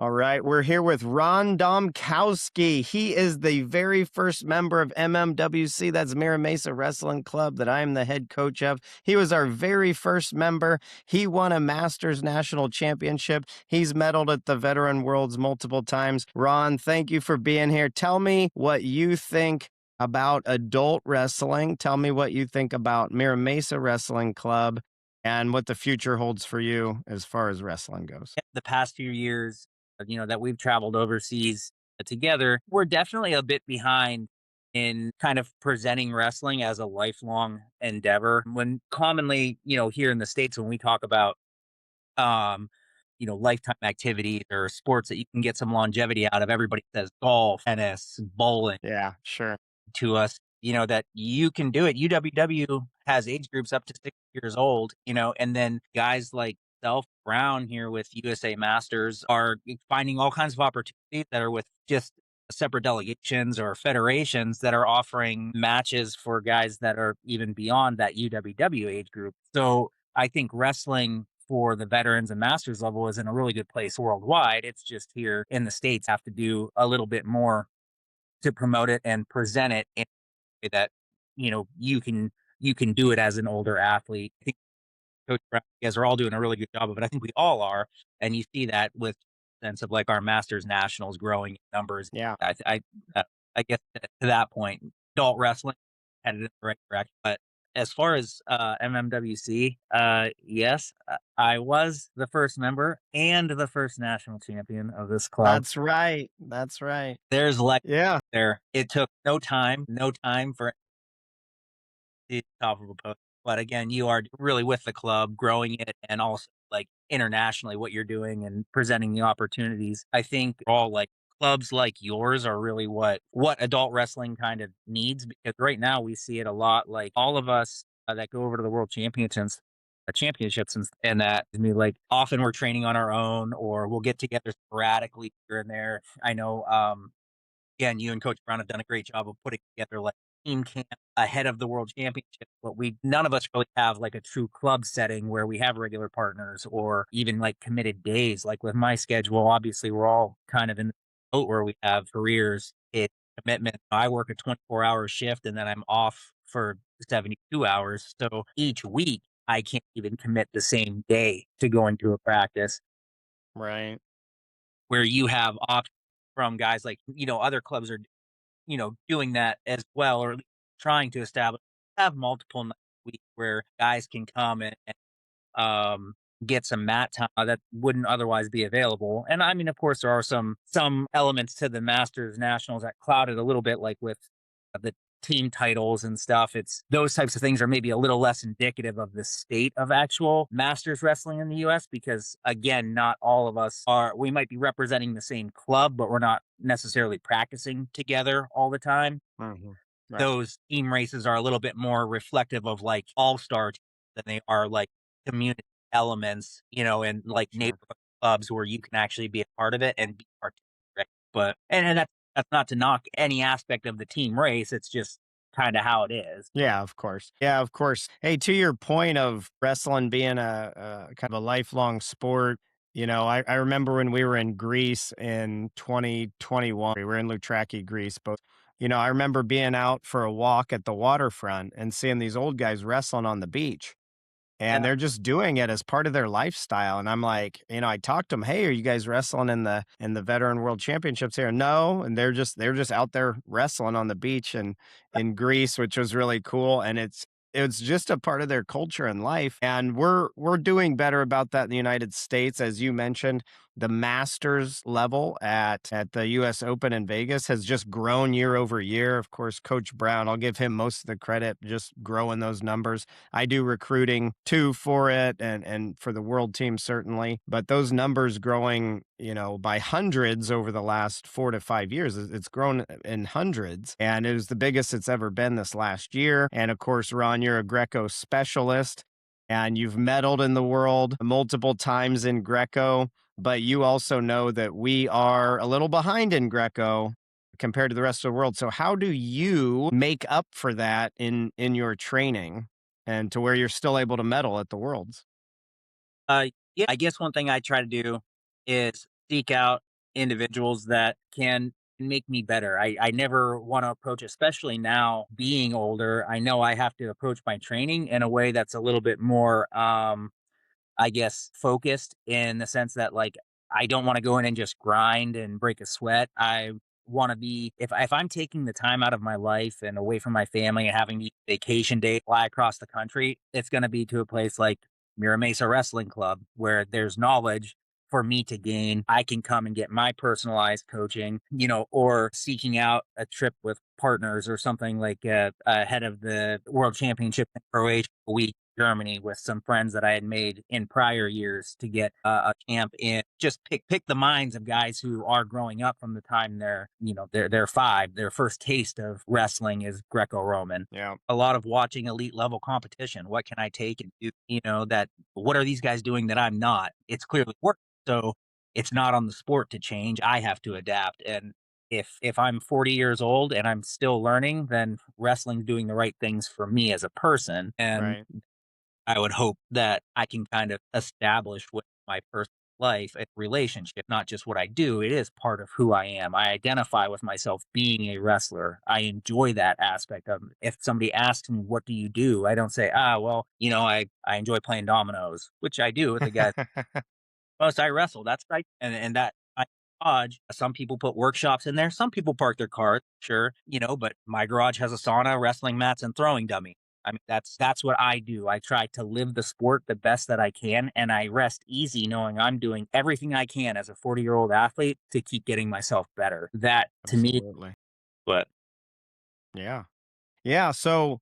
All right, we're here with Ron Dombkowski. He is the very first member of MMWC, that's Mira Mesa Wrestling Club, that I am the head coach of. He was our very first member. He won a Masters National Championship. He's medaled at the Veteran Worlds multiple times. Ron, thank you for being here. Tell me what you think about adult wrestling. Tell me what you think about Mira Mesa Wrestling Club and what the future holds for you as far as wrestling goes. The past few years, that we've traveled overseas together, we're definitely a bit behind in kind of presenting wrestling as a lifelong endeavor. When commonly, here in the States, when we talk about, um, lifetime activities or sports that you can get some longevity out of, everybody says golf, tennis, bowling Yeah, sure. to us, that you can do it. UWW has age groups up to 6 years old, and then guys like Self Brown here with USA Masters are finding all kinds of opportunities that are with just separate delegations or federations that are offering matches for guys that are even beyond that UWW age group. So I think wrestling for the veterans and masters level is in a really good place worldwide. It's just here in the States have to do a little bit more to promote it and present it in a way that you can do it as an older athlete. I think Coach Brown, you guys are all doing a really good job of it. I think we all are, and you see that with sense of like our Masters Nationals growing in numbers. Yeah. I guess to that point, adult wrestling headed in the right direction. But as far as MMWC, yes, I was the first member and the first national champion of this club. That's right. That's right. There's like Yeah. there. It took no time for the top of a post. But again, you are really with the club, growing it, and also like internationally what you're doing and presenting the opportunities. I think all like clubs like yours are really what adult wrestling kind of needs, because right now we see it a lot. Like all of us that go over to the world championships and that, I mean, like often we're training on our own or we'll get together sporadically here and there. I know again, you and Coach Brown have done a great job of putting together like team camp ahead of the world championship, but we none of us really have like a true club setting where we have regular partners or even like committed days. Like with my schedule, obviously we're all kind of in the boat where we have careers, it commitment. I work a 24-hour shift and then I'm off for 72 hours. So each week I can't even commit the same day to going to a practice Right. where you have options from guys like, other clubs are doing that as well, or at least trying to establish have multiple nights a week where guys can come and get some mat time that wouldn't otherwise be available. And I mean, of course, there are some elements to the Masters Nationals that cloud it a little bit, like with the team titles and stuff. It's those types of things are maybe a little less indicative of the state of actual Masters wrestling in the US because again, not all of us are we might be representing the same club, but we're not necessarily practicing together all the time. Mhm. Right. Those team races are a little bit more reflective of like all-star teams than they are like community elements, and like Sure. neighborhood clubs where you can actually be a part of it and be participant. But and that's not to knock any aspect of the team race. It's just kind of how it is. Yeah, of course. Yeah, of course. Hey, to your point of wrestling being a kind of a lifelong sport, I remember when we were in Greece in 2021, we were in Loutraki, Greece, but I remember being out for a walk at the waterfront and seeing these old guys wrestling on the beach. And Yeah. they're just doing it as part of their lifestyle, and I'm like, I talked to them, "Hey, are you guys wrestling in the Veteran World Championships here?" "No," and they're just out there wrestling on the beach and in Greece, which was really cool, and it's just a part of their culture and life, and we're doing better about that in the United States, as you mentioned. The Masters level at the US Open in Vegas has just grown year over year. Of course, Coach Brown, I'll give him most of the credit, just growing those numbers. I do recruiting too for it and for the world team certainly, but those numbers growing, by hundreds over the last 4 to 5 years. It's grown in hundreds and it was the biggest it's ever been this last year. And of course, Ron, you're a Greco specialist and you've medaled in the world multiple times in Greco, but you also know that we are a little behind in Greco compared to the rest of the world. So how do you make up for that in your training and to where you're still able to medal at the Worlds? Yeah, I guess one thing I try to do is seek out individuals that can make me better. I never want to approach, especially now being older. I know I have to approach my training in a way that's a little bit more I guess, focused in the sense that like I don't want to go in and just grind and break a sweat. I want to be if I'm taking the time out of my life and away from my family and having these vacation days fly across the country, it's going to be to a place like Mira Mesa Wrestling Club where there's knowledge for me to gain. I can come and get my personalized coaching, or seeking out a trip with partners or something like ahead of the World Championship in Croatia a week Germany with some friends that I had made in prior years to get a camp in. Just pick the minds of guys who are growing up from the time they're 5. Their first taste of wrestling is Greco-Roman. Yeah, A lot of watching elite level competition. What can I take and do? That what are these guys doing that I'm not? It's clearly working. So it's not on the sport to change. I have to adapt. And if I'm 40 years old and I'm still learning, then wrestling's doing the right things for me as a person. And right. I would hope that I can kind of establish with my personal life a relationship, not just what I do. It is part of who I am. I identify with myself being a wrestler. I enjoy that aspect of it. If somebody asks me, what do you do? I don't say, well, I enjoy playing dominoes, which I do with the guys. Plus, I wrestle. That's right, and that I garage. Some people put workshops in there. Some people park their cars, sure, but my garage has a sauna, wrestling mats, and throwing dummy. I mean, that's what I do. I try to live the sport the best that I can, and I rest easy knowing I'm doing everything I can as a 40-year-old athlete to keep getting myself better. That to me, Absolutely. but Yeah. Yeah, so,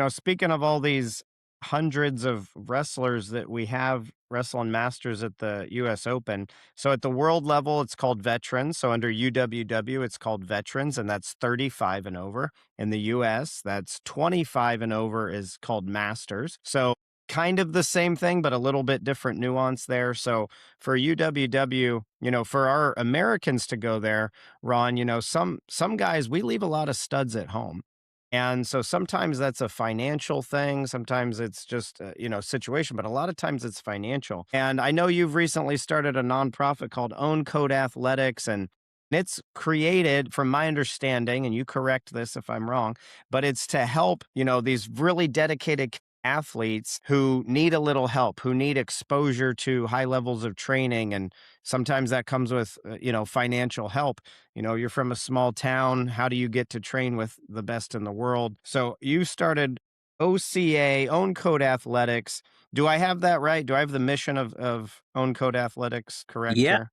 speaking of all these hundreds of wrestlers that we have wrestling masters at the US Open, so at the world level, it's called veterans. So under UWW, it's called veterans, and that's 35 and over. In the US, that's 25 and over is called masters. So kind of the same thing, but a little bit different nuance there. So for UWW, for our Americans to go there, Ron, some guys, we leave a lot of studs at home. And so sometimes that's a financial thing. Sometimes it's just, situation, but a lot of times it's financial. And I know you've recently started a nonprofit called Own Code Athletics, and it's created, from my understanding, and you correct this if I'm wrong, but it's to help, these really dedicated athletes who need a little help, who need exposure to high levels of training. And sometimes that comes with, financial help. You're from a small town. How do you get to train with the best in the world? So you started OCA, Own Code Athletics. Do I have that right? Do I have the mission of Own Code Athletics correct yeah. here?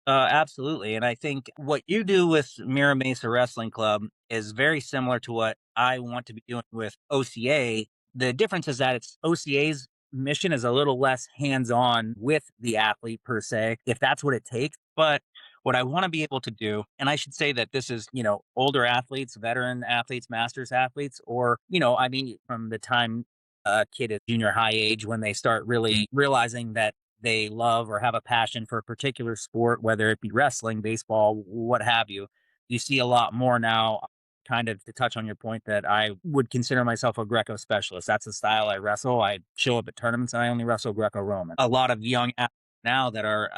Absolutely. And I think what you do with Mira Mesa Wrestling Club is very similar to what I want to be doing with OCA. The difference is that it's OCA's mission is a little less hands on with the athlete per se, if that's what it takes. But what I want to be able to do, and I should say that this is, older athletes, veteran athletes, masters athletes, or, I mean, from the time a kid is junior high age when they start really realizing that they love or have a passion for a particular sport, whether it be wrestling, baseball, what have you. You see a lot more now, kind of to touch on your point that I would consider myself a Greco specialist. That's the style I wrestle. I show up at tournaments and I only wrestle Greco Roman. A lot of young athletes now that are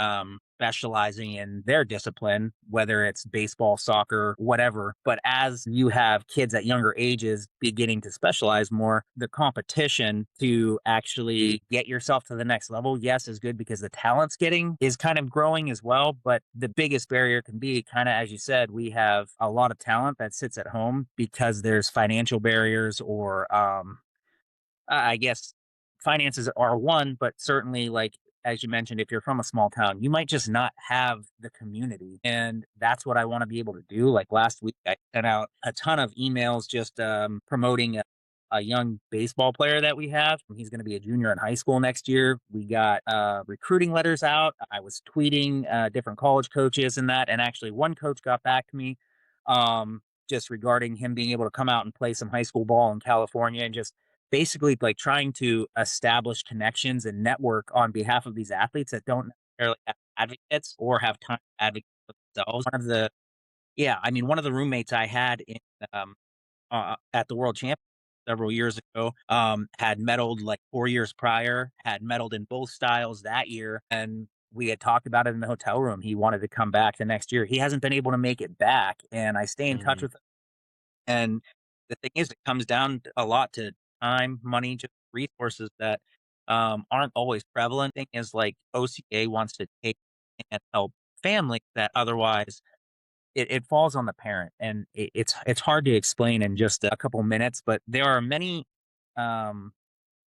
specializing in their discipline, whether it's baseball, soccer, whatever. But as you have kids at younger ages beginning to specialize more, the competition to actually get yourself to the next level, yes, is good because the talent's getting is kind of growing as well. But the biggest barrier can be kind of, as you said, we have a lot of talent that sits at home because there's financial barriers or I guess finances are one, but certainly, like as you mentioned, if you're from a small town, you might just not have the community, and that's what I want to be able to do. Like last week, I sent out a ton of emails just promoting a young baseball player that we have. He's going to be a junior in high school next year. We got recruiting letters out. I was tweeting different college coaches and that, and actually, one coach got back to me. Just regarding him being able to come out and play some high school ball in California and just basically like trying to establish connections and network on behalf of these athletes that don't necessarily have advocates or have time to advocate for themselves. One of the roommates I had in um, at the World Championships several years ago, had medaled like 4 years prior, had medaled in both styles that year, and we had talked about it in the hotel room. He wanted to come back the next year. He hasn't been able to make it back, and I stay in touch Mm, with him. And the thing is, it comes down a lot to time, money, just resources that aren't always prevalent. Thing is, like OCA wants to take and help families that otherwise it falls on the parent, and it's hard to explain in just a couple minutes. But um,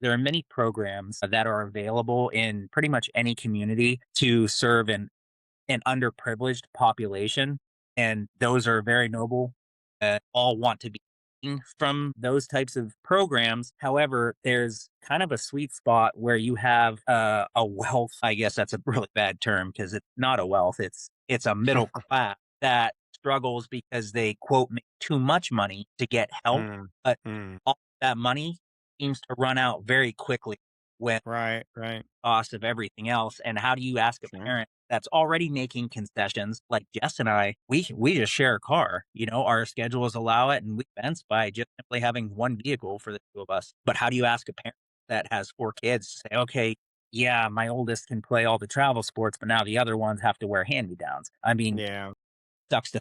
there are many programs that are available in pretty much any community to serve an underprivileged population, and those are very noble. All want to be from those types of programs. However, there's kind of a sweet spot where you have a wealth. I guess that's a really bad term because it's not a wealth. It's a middle class that struggles because they quote make too much money to get help, mm, but mm. all that money seems to run out very quickly when Right, right. cost of everything else. And how do you ask a Sure. parent that's already making concessions like Jess and I? We just share a car. Our schedules allow it, and we fence by just simply having one vehicle for the two of us. But how do you ask a parent that has four kids to say, okay, yeah, my oldest can play all the travel sports, but now the other ones have to wear hand me downs? I mean, Yeah. sucks to,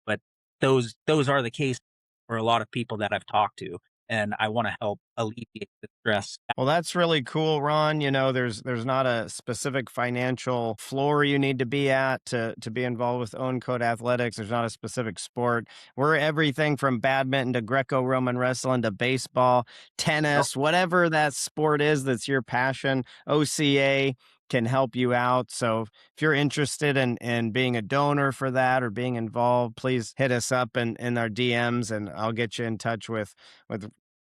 but those are the case for a lot of people that I've talked to, and I want to help alleviate the stress. Well, that's really cool, Ron. There's not a specific financial floor you need to be at to be involved with Own Code Athletics. There's not a specific sport. We're everything from badminton to Greco-Roman wrestling to baseball, tennis, whatever that sport is that's your passion. OCA can help you out. So if you're interested in being a donor for that or being involved, please hit us up in our DMs and I'll get you in touch with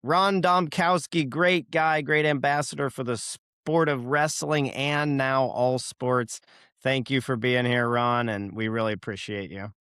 Ron Dombkowski, great guy, great ambassador for the sport of wrestling and now all sports. Thank you for being here, Ron, and we really appreciate you.